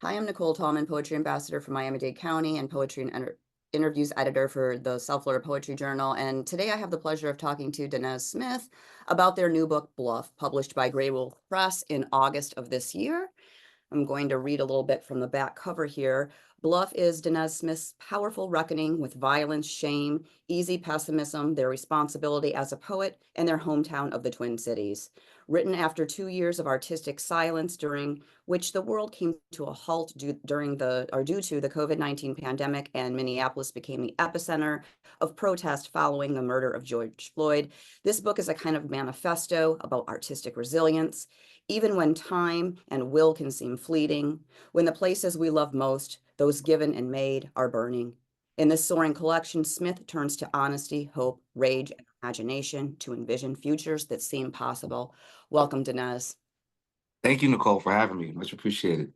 Hi, I'm Nicole Tallman, Poetry Ambassador for Miami-Dade County and Poetry and Interviews Editor for the SoFloPoJo Journal. And today I have the pleasure of talking to Danez Smith about their new book, Bluff, published by Grey Wolf Press in August of this year. I'm going to read a little bit from the back cover here. Bluff is Danez Smith's powerful reckoning with violence, shame, easy pessimism, their responsibility as a poet, and their hometown of the Twin Cities. Written after 2 years of artistic silence during which the world came to a halt due to the COVID-19 pandemic, and Minneapolis became the epicenter of protest following the murder of George Floyd. This book is a kind of manifesto about artistic resilience, even when time and will can seem fleeting, when the places we love most, those given and made, are burning. In this soaring collection, Smith turns to honesty, hope, rage, and imagination to envision futures that seem possible. Welcome, Danez. Thank you, Nicole, for having me. Much appreciated.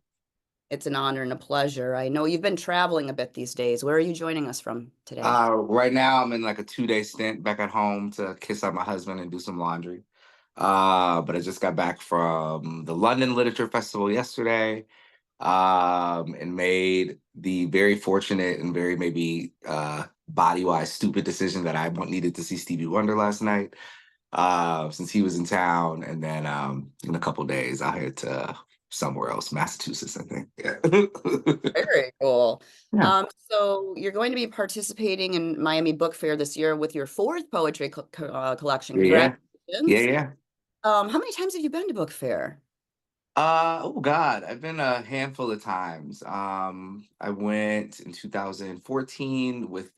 It's an honor and a pleasure. I know you've been traveling a bit these days. Where are you joining us from today? Right now, I'm in like a 2-day stint back at home to kiss up my husband and do some laundry. But I just got back from the London Literature Festival yesterday, and made the very fortunate and very maybe body-wise stupid decision that I needed to see Stevie Wonder last night, since he was in town. And then in a couple days, I'll head to somewhere else, Massachusetts, I think. Yeah. Very cool. Yeah. So you're going to be participating in Miami Book Fair this year with your fourth poetry collection. Yeah. Yeah. Congratulations. Yeah. How many times have you been to Book Fair? Oh God, I've been a handful of times. I went in 2014 with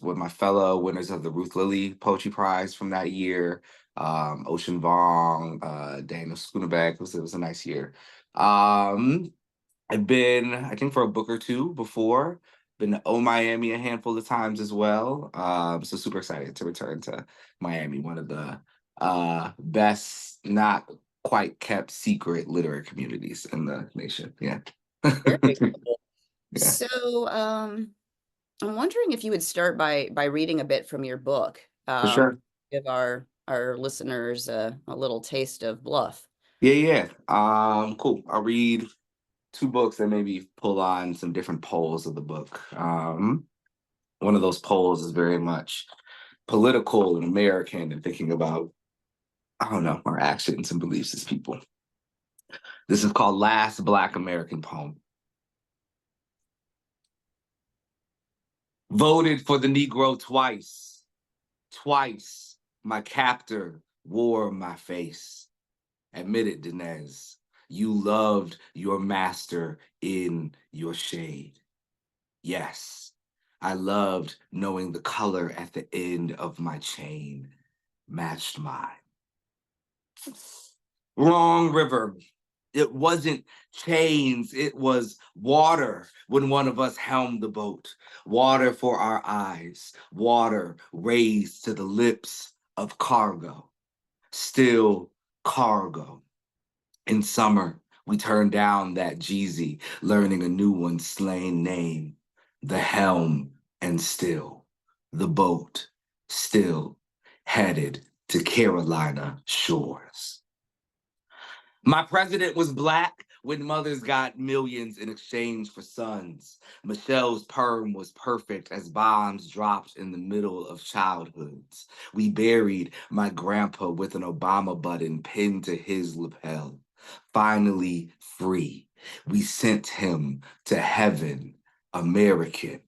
with my fellow winners of the Ruth Lilly Poetry Prize from that year. Ocean Vong, Daniel Schoonebek. It was a nice year. I've been, I think, for a book or two before. Been to Miami a handful of times as well. So super excited to return to Miami, one of the best, not quite kept secret literary communities in the nation. Yeah. Very cool. Yeah. So, I'm wondering if you would start by reading a bit from your book. For sure. Give our listeners a little taste of Bluff. Yeah, yeah. Cool. I'll read two books and maybe pull on some different poles of the book. One of those poles is very much political and American and thinking about, I don't know, our actions and beliefs as people. This is called Last Black American Poem. Voted for the Negro twice. Twice my captor wore my face. Admit it, Danez. You loved your master in your shade. Yes, I loved knowing the color at the end of my chain matched mine. Wrong river. It wasn't chains, it was water when one of us helmed the boat. Water for our eyes, water raised to the lips of cargo. Still cargo. In summer, we turned down that Jeezy, learning a new one's slain name. The helm and still, the boat still headed to Carolina shores. My president was Black when mothers got millions in exchange for sons. Michelle's perm was perfect as bombs dropped in the middle of childhoods. We buried my grandpa with an Obama button pinned to his lapel. Finally free, we sent him to heaven, American.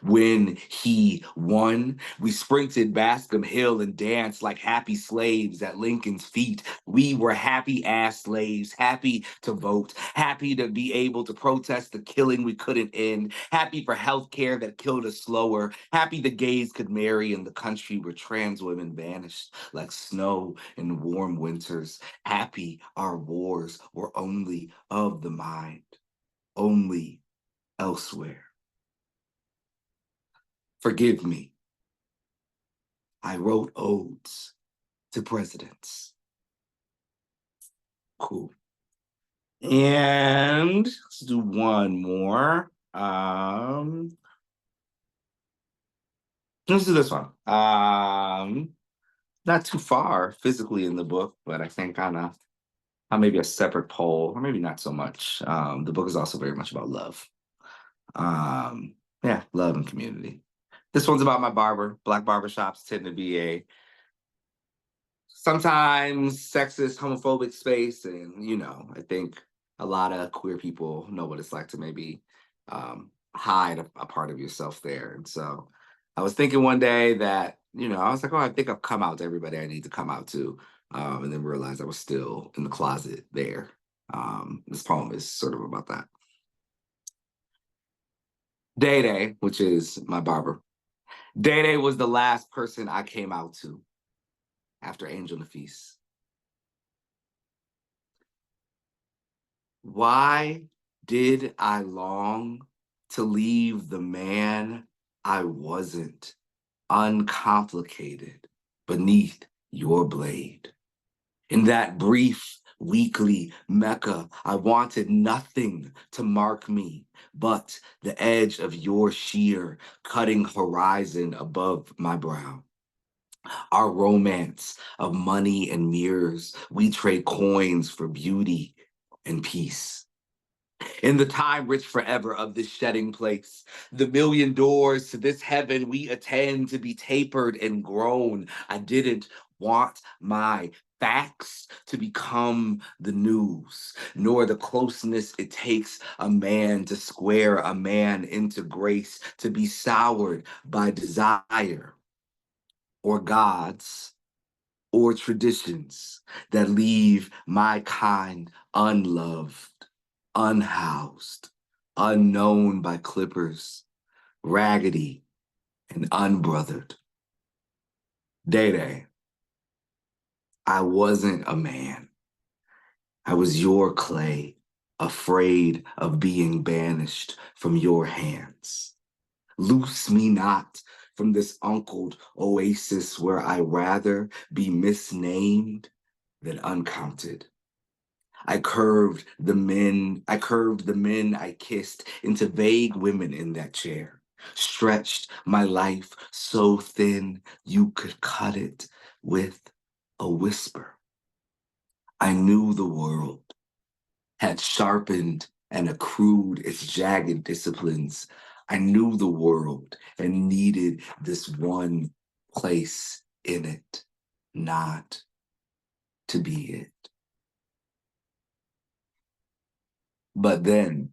When he won, we sprinted Bascom Hill and danced like happy slaves at Lincoln's feet. We were happy-ass slaves, happy to vote, happy to be able to protest the killing we couldn't end, happy for health care that killed us slower, happy the gays could marry in the country where trans women vanished like snow in warm winters, happy our wars were only of the mind, only elsewhere. Forgive me. I wrote odes to presidents. Cool. And let's do one more. Let's do this one. Not too far physically in the book, but I think kind of maybe a separate poll, or maybe not so much. The book is also very much about love. Yeah, love and community. This one's about my barber. Black barbershops tend to be a sometimes sexist, homophobic space. And, I think a lot of queer people know what it's like to maybe hide a part of yourself there. And so I was thinking one day that, I was like, oh, I think I've come out to everybody I need to come out to. And then realized I was still in the closet there. This poem is sort of about that. Day, which is my barber. Day was the last person I came out to after Angel Nafis. Why did I long to leave the man I wasn't, uncomplicated, beneath your blade? In that brief, weekly Mecca, I wanted nothing to mark me but the edge of your sheer, cutting horizon above my brow. Our romance of money and mirrors, we trade coins for beauty and peace. In the time rich forever of this shedding place, the million doors to this heaven we attend to be tapered and grown. I didn't want my facts to become the news, nor the closeness it takes a man to square a man into grace, to be soured by desire or gods or traditions that leave my kind unloved, unhoused, unknown by clippers, raggedy and unbrothered. Day, I wasn't a man. I was your clay, afraid of being banished from your hands. Loose me not from this uncled oasis where I rather be misnamed than uncounted. I curved the men I kissed into vague women in that chair, stretched my life so thin you could cut it with a whisper. I knew the world had sharpened and accrued its jagged disciplines. I knew the world and needed this one place in it, not to be it. But then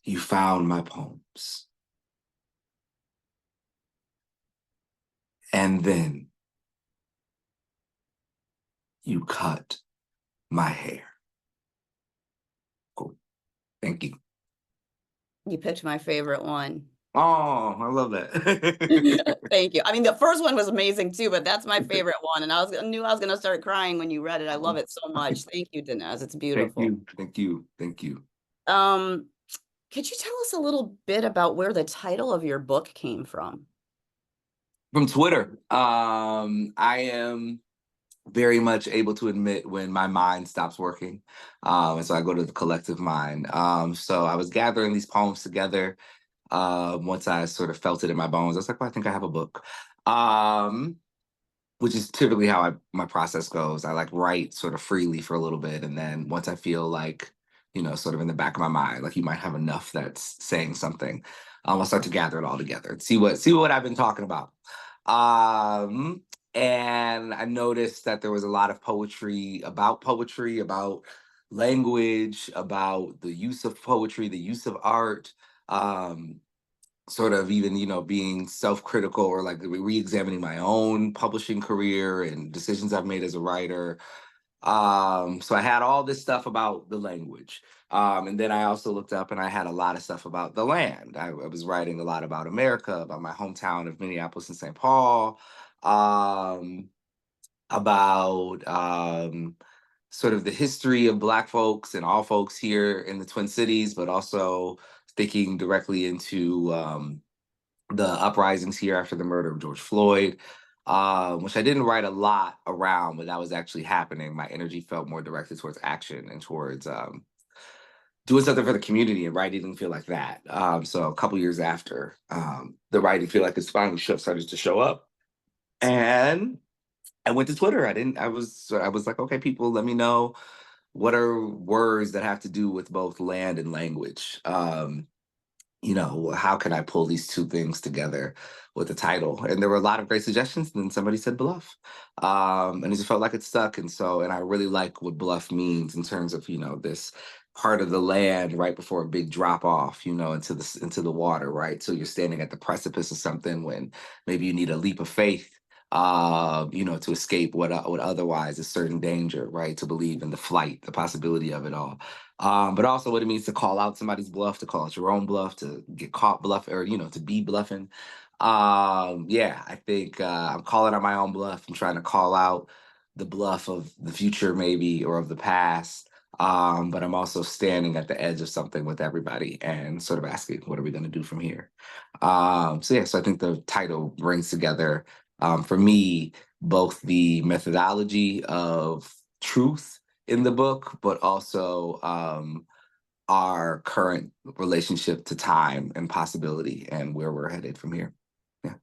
you found my poems. And then you cut my hair. Cool. Thank you. You picked my favorite one. Oh, I love that. Thank you. I mean, the first one was amazing too, but that's my favorite one. And I knew I was going to start crying when you read it. I love it so much. Thank you, Danez. It's beautiful. Thank you. Could you tell us a little bit about where the title of your book came from? From Twitter. I am very much able to admit when my mind stops working. And so I go to the collective mind. So I was gathering these poems together. Once I sort of felt it in my bones, I was like, well, I think I have a book. Which is typically how my process goes. I like write sort of freely for a little bit. And then once I feel like, sort of in the back of my mind, like you might have enough that's saying something, I'll start to gather it all together and see what I've been talking about. And I noticed that there was a lot of poetry, about language, about the use of poetry, the use of art, sort of even, being self-critical or like re-examining my own publishing career and decisions I've made as a writer. So I had all this stuff about the language. And then I also looked up and I had a lot of stuff about the land. I was writing a lot about America, about my hometown of Minneapolis and St. Paul, about sort of the history of Black folks and all folks here in the Twin Cities, but also thinking directly into the uprisings here after the murder of George Floyd, which I didn't write a lot around, but that was actually happening. My energy felt more directed towards action and towards doing something for the community, and writing didn't feel like that. So a couple years after, the writing feel like it's finally started to show up. And I went to Twitter. I was like, okay, people, let me know what are words that have to do with both land and language. How can I pull these two things together with the title? And there were a lot of great suggestions. And then somebody said bluff. And it just felt like it stuck. And I really like what bluff means in terms of, this part of the land right before a big drop off, into the water, right? So you're standing at the precipice of something when maybe you need a leap of faith. To escape what otherwise is certain danger, right? To believe in the flight, the possibility of it all. But also what it means to call out somebody's bluff, to call out your own bluff, to get caught bluff, or to be bluffing. Yeah, I think I'm calling out my own bluff. I'm trying to call out the bluff of the future, maybe, or of the past. But I'm also standing at the edge of something with everybody and sort of asking, what are we going to do from here? So I think the title brings together, for me, both the methodology of truth in the book, but also our current relationship to time and possibility and where we're headed from here. Yeah.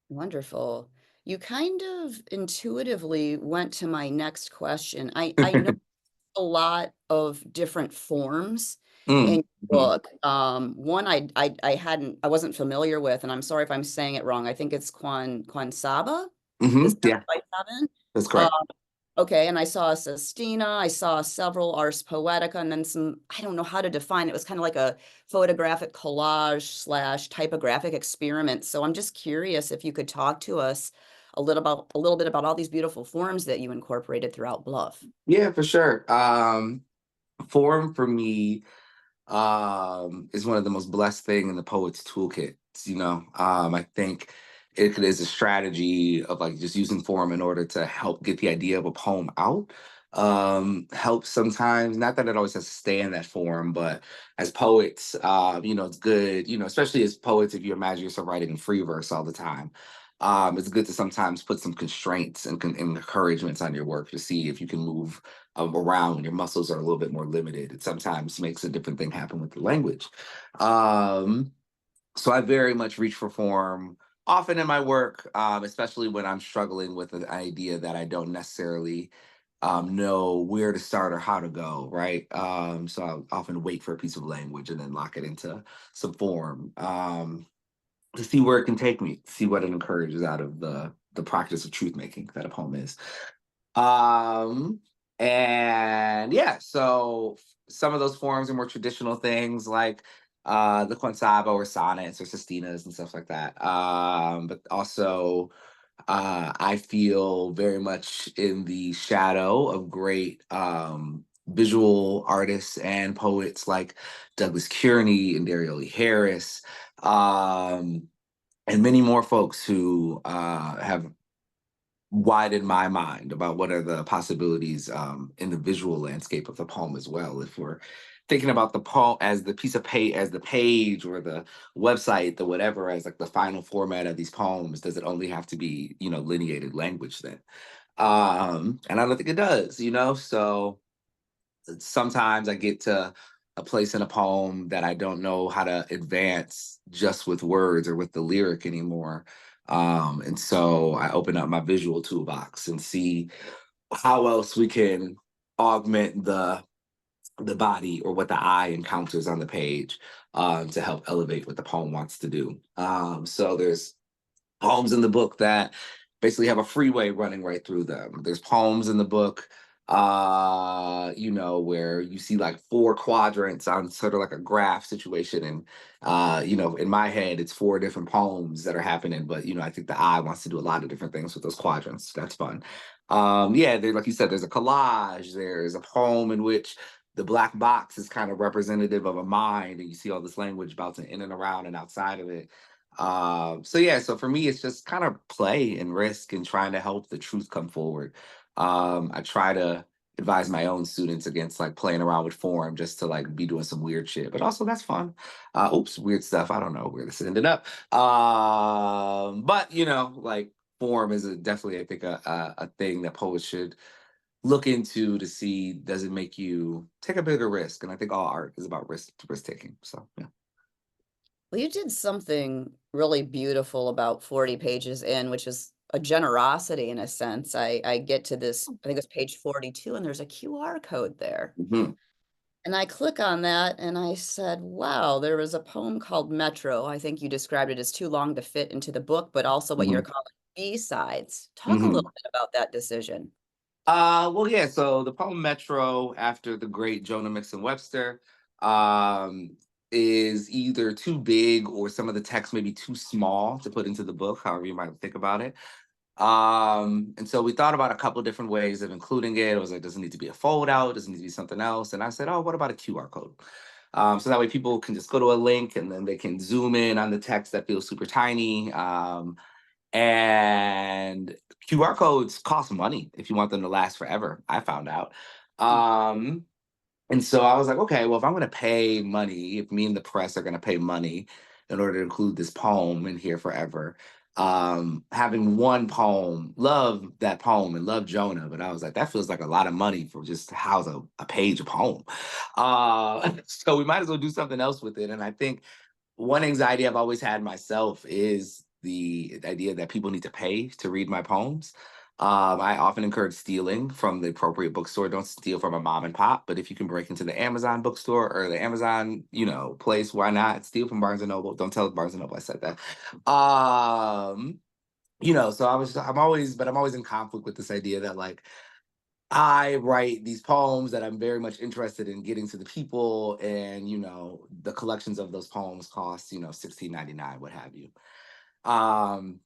Wonderful. You kind of intuitively went to my next question. I know a lot of different forms in Mm, your hmm book. One I wasn't familiar with, and I'm sorry if I'm saying it wrong. I think it's Saba, the Yeah, 7x7. that's correct. Okay, and I saw a sestina, I saw several ars poetica, and then some, I don't know how to define it. It was kind of like a photographic collage slash typographic experiment. So I'm just curious if you could talk to us a little bit about all these beautiful forms that you incorporated throughout Bluff. Yeah, for sure. Form for me is one of the most blessed thing in the poet's toolkit. I think is a strategy of like just using form in order to help get the idea of a poem out. Helps sometimes, not that it always has to stay in that form, but as poets, it's good, especially as poets, if you imagine yourself writing in free verse all the time. It's good to sometimes put some constraints and encouragements on your work to see if you can move around when your muscles are a little bit more limited. It sometimes makes a different thing happen with the language. Um, so I very much reach for form often in my work, especially when I'm struggling with an idea that I don't necessarily know where to start or how to go, right? So I'll often wait for a piece of language and then lock it into some form, to see where it can take me, see what it encourages out of the practice of truth making that a poem is. Um, and yeah, so some of those forms are more traditional things like the quantaba or sonnets or sestinas and stuff like that. But also I feel very much in the shadow of great visual artists and poets like Douglas Kearney and Ariel Harris, um, and many more folks who have widen my mind about what are the possibilities in the visual landscape of the poem as well. If we're thinking about the poem as the piece of page, as the page or the website, the whatever, as like the final format of these poems, does it only have to be, lineated language then? And I don't think it does, So sometimes I get to a place in a poem that I don't know how to advance just with words or with the lyric anymore. And so I open up my visual toolbox and see how else we can augment the body or what the eye encounters on the page, to help elevate what the poem wants to do. So there's poems in the book that basically have a freeway running right through them. There's poems in the book, where you see like four quadrants on sort of like a graph situation. And, in my head, it's four different poems that are happening. But, I think the eye wants to do a lot of different things with those quadrants. That's fun. Yeah, like you said, there's a collage, there's a poem in which the black box is kind of representative of a mind, and you see all this language bouncing in and around and outside of it. So for me, it's just kind of play and risk and trying to help the truth come forward. I try to advise my own students against like playing around with form just to like be doing some weird shit, but also that's fun. Oops, weird stuff. I don't know where this ended up. But like form is definitely, I think, a thing that poets should look into to see, does it make you take a bigger risk? And I think all art is about risk taking. So yeah. Well, you did something really beautiful about 40 pages in, which is a generosity in a sense. I get to this, I think it's page 42, and there's a QR code there. Mhm. And I click on that and I said, wow, there was a poem called Metro. I think you described it as too long to fit into the book, but also what you're Mhm. calling B-sides. Talk a Mhm. little bit about that decision. Well, yeah. So the poem Metro, after the great Jonah Mixon Webster, um, is either too big or some of the text may be too small to put into the book, however you might think about it. And so we thought about a couple of different ways of including it. It was like, does it need to be a fold out? Does it need to be something else? And I said, oh, what about a QR code? So that way people can just go to a link and then they can zoom in on the text that feels super tiny. And QR codes cost money if you want them to last forever, I found out. Um, and so I was like, okay, well, if I'm going to pay money, if me and the press are going to pay money in order to include this poem in here forever, having one poem, love that poem and love Jonah, but I was like, that feels like a lot of money for just to house a page of poem. So we might as well do something else with it. And I think one anxiety I've always had myself is the idea that people need to pay to read my poems. I often encourage stealing from the appropriate bookstore. Don't steal from a mom and pop, but if you can break into the Amazon bookstore or the Amazon, place, why not? Steal from Barnes and Noble. Don't tell Barnes and Noble I said that. So I'm always in conflict with this idea that like I write these poems that I'm very much interested in getting to the people, and the collections of those poems cost, 16.99, what have you. Um,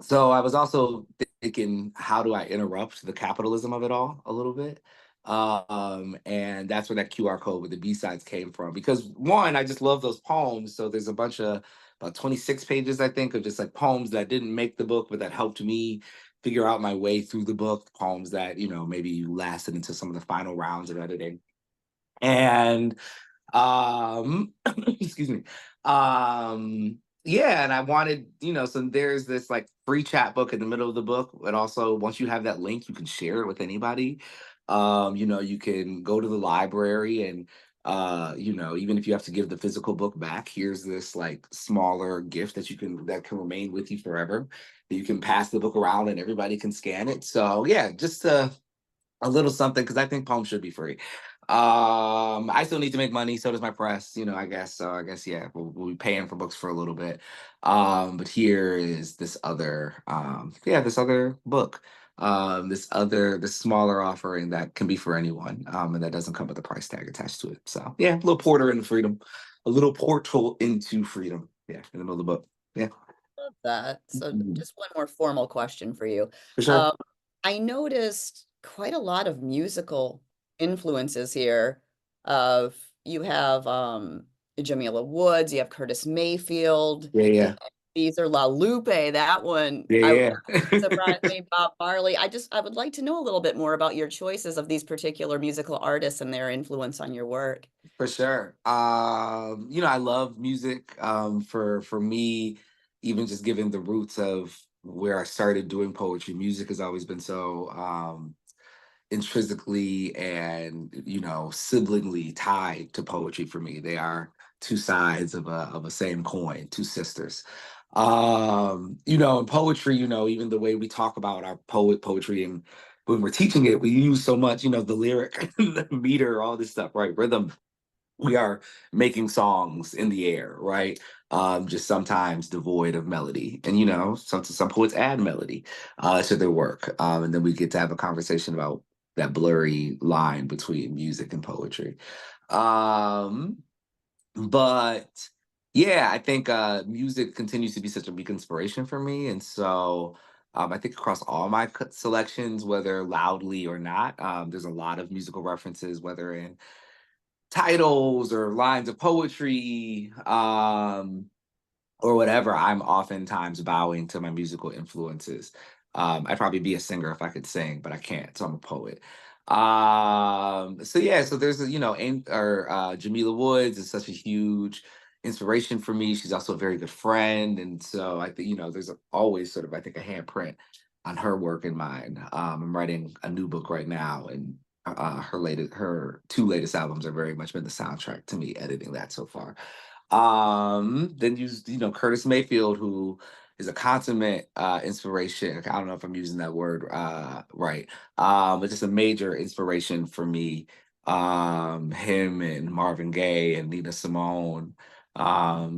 so I was also thinking, how do I interrupt the capitalism of it all a little bit? And that's where that QR code with the B-sides came from. Because one, I just love those poems. So there's a bunch of about 26 pages, I think, of just like poems that didn't make the book, but that helped me figure out my way through the book. Poems that, maybe lasted into some of the final rounds of editing. And excuse me. Yeah, and I wanted, so there's this like free chat book in the middle of the book, but also once you have that link, you can share it with anybody. You can go to the library and even if you have to give the physical book back, here's this like smaller gift that can remain with you forever. You can pass the book around and everybody can scan it. So yeah, just a little something because I think poems should be free. I still need to make money. So does my press, I guess. So I guess yeah, we'll be paying for books for a little bit. But here is this other book, this smaller offering that can be for anyone, and that doesn't come with a price tag attached to it. So yeah, a little porter into freedom, a little portal into freedom. Yeah, in the middle of the book. Yeah, Love that. So Mhm. just one more formal question for you. For sure. Um, I noticed quite a lot of musical influences here. Of you have Jamila Woods, you have Curtis Mayfield, Yeah, the yeah, these are La Lupe, that one. I yeah, surprised yeah. me, Bob Marley. I would like to know a little bit more about your choices of these particular musical artists and their influence on your work. For sure. I love music. For me, even just given the roots of where I started doing poetry, music has always been so intrinsically and siblingly tied to poetry for me. They are two sides of a same coin, two sisters. In poetry, even the way we talk about our poetry and when we're teaching it, we use so much, the lyric, the meter, all this stuff, right? Rhythm. We are making songs in the air, right? Just sometimes devoid of melody. And some poets add melody to their work. And then we get to have a conversation about that blurry line between music and poetry. Um, but yeah, I think music continues to be such a big inspiration for me. And so I think across all my selections, whether loudly or not, there's a lot of musical references, whether in titles or lines of poetry, or whatever. I'm oftentimes bowing to my musical influences. I'd probably be a singer if I could sing, but I can't, so I'm a poet. So yeah, so there's Jamila Woods is such a huge inspiration for me. She's also a very good friend, and so I think there's always sort of I think a handprint on her work and mine. I'm writing a new book right now, and her two latest albums are very much been the soundtrack to me editing that so far. Then Curtis Mayfield, who is a consummate inspiration. I don't know if I'm using that word right, but just a major inspiration for me. Him and Marvin Gaye and Nina Simone,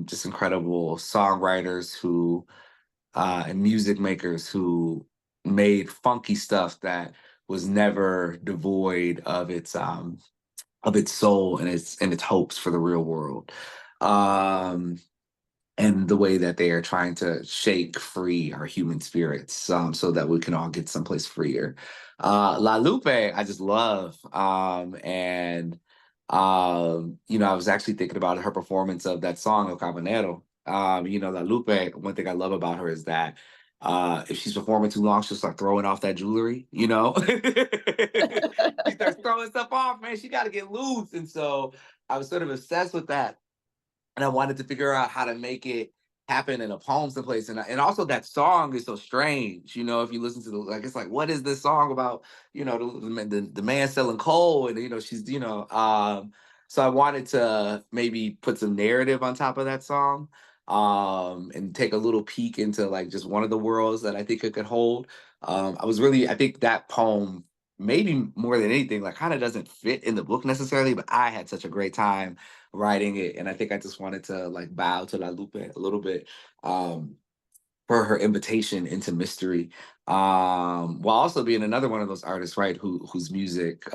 just incredible songwriters who and music makers who made funky stuff that was never devoid of its soul and its hopes for the real world. Um, and the way that they are trying to shake free our human spirits, so that we can all get someplace freer. La Lupe, I just love. I was actually thinking about her performance of that song El Cabanero. La Lupe, one thing I love about her is that if she's performing too long, she'll start throwing off that jewelry, you know? She starts throwing stuff off, man. She got to get loose. And so I was sort of obsessed with that, and I wanted to figure out how to make it happen in a poem someplace. And also that song is so strange, if you listen to it's like, what is this song about? The man selling coal, and so I wanted to maybe put some narrative on top of that song, and take a little peek into like just one of the worlds that I think it could hold. I think that poem maybe more than anything, like kind of doesn't fit in the book necessarily, but I had such a great time writing it. And I think I just wanted to like bow to La Lupe a little bit, for her invitation into mystery. While also being another one of those artists, right, whose music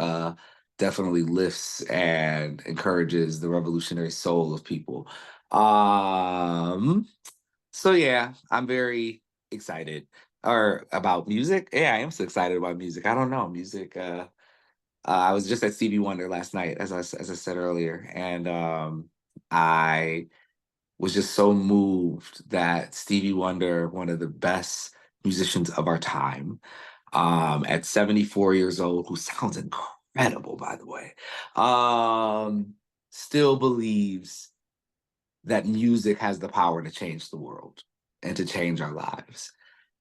definitely lifts and encourages the revolutionary soul of people. So yeah, I'm very excited or about music. Yeah, I am so excited about music. I don't know. Music I was just at Stevie Wonder last night, as I said earlier, and I was just so moved that Stevie Wonder, one of the best musicians of our time, at 74 years old, who sounds incredible, by the way, still believes that music has the power to change the world and to change our lives.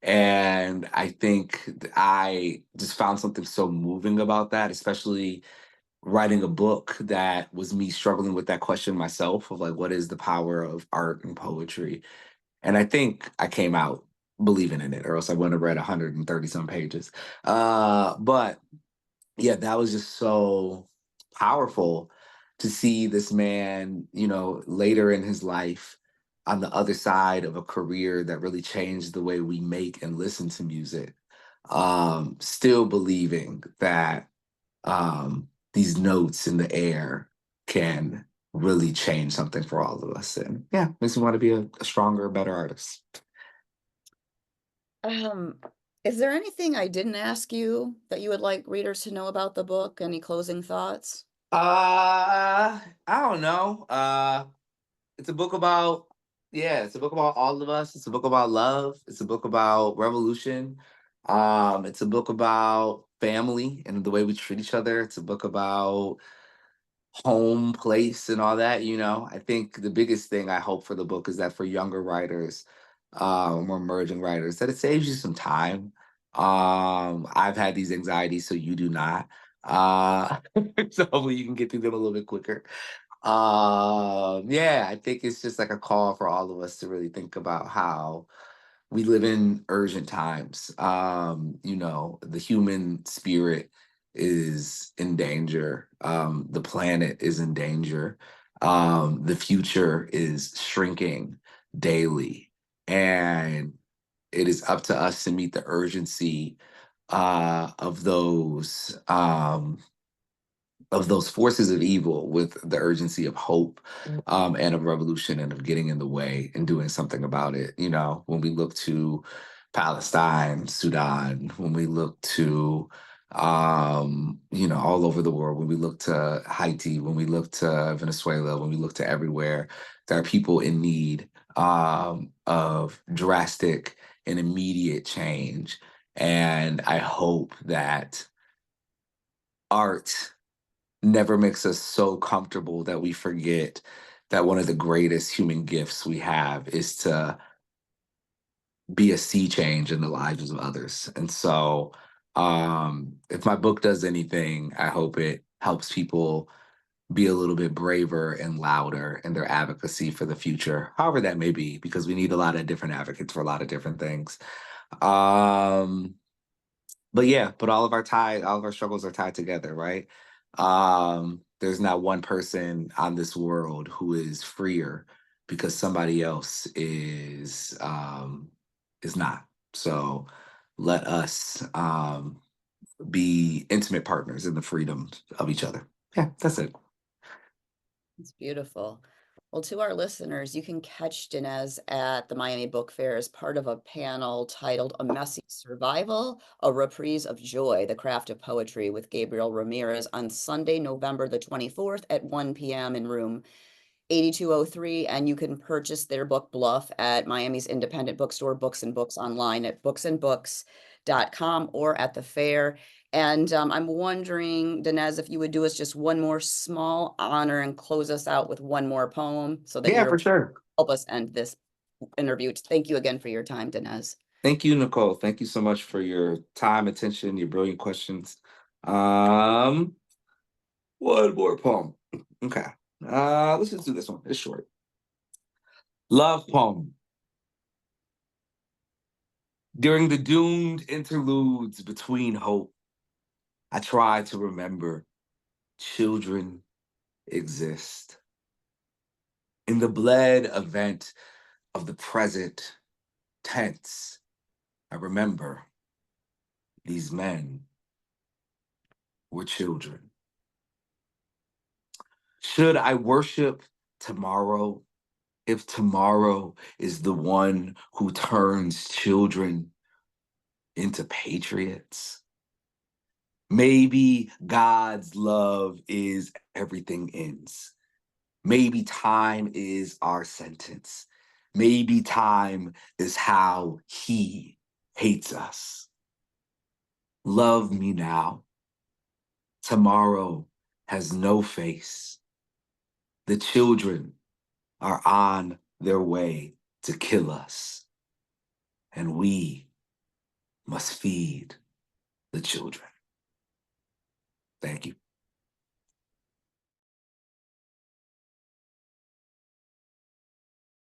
And I think I just found something so moving about that, especially writing a book that was me struggling with that question myself of like, what is the power of art and poetry? And I think I came out believing in it, or else I wouldn't have read 130 some pages. But yeah, that was just so powerful to see this man, later in his life on the other side of a career that really changed the way we make and listen to music, still believing that these notes in the air can really change something for all of us. And yeah, makes me want to be a stronger, better artist. Um, is there anything I didn't ask you that you would like readers to know about the book? Any closing thoughts? I don't know. It's a book about, yeah, it's a book about all of us. It's a book about love. It's a book about revolution. It's a book about family and the way we treat each other. It's a book about home place and all that. I think the biggest thing I hope for the book is that for younger writers, more emerging writers, that it saves you some time. I've had these anxieties, so you do not. uh so hopefully you can get through them a little bit quicker. Yeah, I think it's just like a call for all of us to really think about how we live in urgent times. The human spirit is in danger. The planet is in danger. The future is shrinking daily. And it is up to us to meet the urgency of those forces of evil with the urgency of hope, and of revolution, and of getting in the way and doing something about it. When we look to Palestine, Sudan, when we look to, all over the world, when we look to Haiti, when we look to Venezuela, when we look to everywhere, there are people in need of drastic and immediate change. And I hope that art never makes us so comfortable that we forget that one of the greatest human gifts we have is to be a sea change in the lives of others. And so, if my book does anything, I hope it helps people be a little bit braver and louder in their advocacy for the future, however that may be, because we need a lot of different advocates for a lot of different things. But yeah, but all of our struggles are tied together, right? There's not one person on this world who is freer because somebody else is not. So let us be intimate partners in the freedoms of each other. Yeah, that's it. It's beautiful. Well, to our listeners, you can catch Danez at the Miami Book Fair as part of a panel titled A Messy Survival, A Reprise of Joy, The Craft of Poetry with Gabriel Ramirez on Sunday, November the 24th at 1 p.m. in room 8203, and you can purchase their book Bluff at Miami's independent bookstore, Books and Books, online at booksandbooks.com or at the fair. And I'm wondering, Danez, if you would do us just one more small honor and close us out with one more poem so that Yeah, for you're sure. help us end this interview. Thank you again for your time, Danez. Thank you, Nicole. Thank you so much for your time, attention, your brilliant questions. Um, one more poem. Okay. Let's just do this one. It's short. Love poem. During the doomed interludes between hope, I try to remember children exist. In the bled event of the present tense, I remember these men were children. Should I worship tomorrow if tomorrow is the one who turns children into patriots? Maybe God's love is everything ends. Maybe time is our sentence. Maybe time is how he hates us. Love me now. Tomorrow has no face. The children are on their way to kill us, and we must feed the children. Thank you.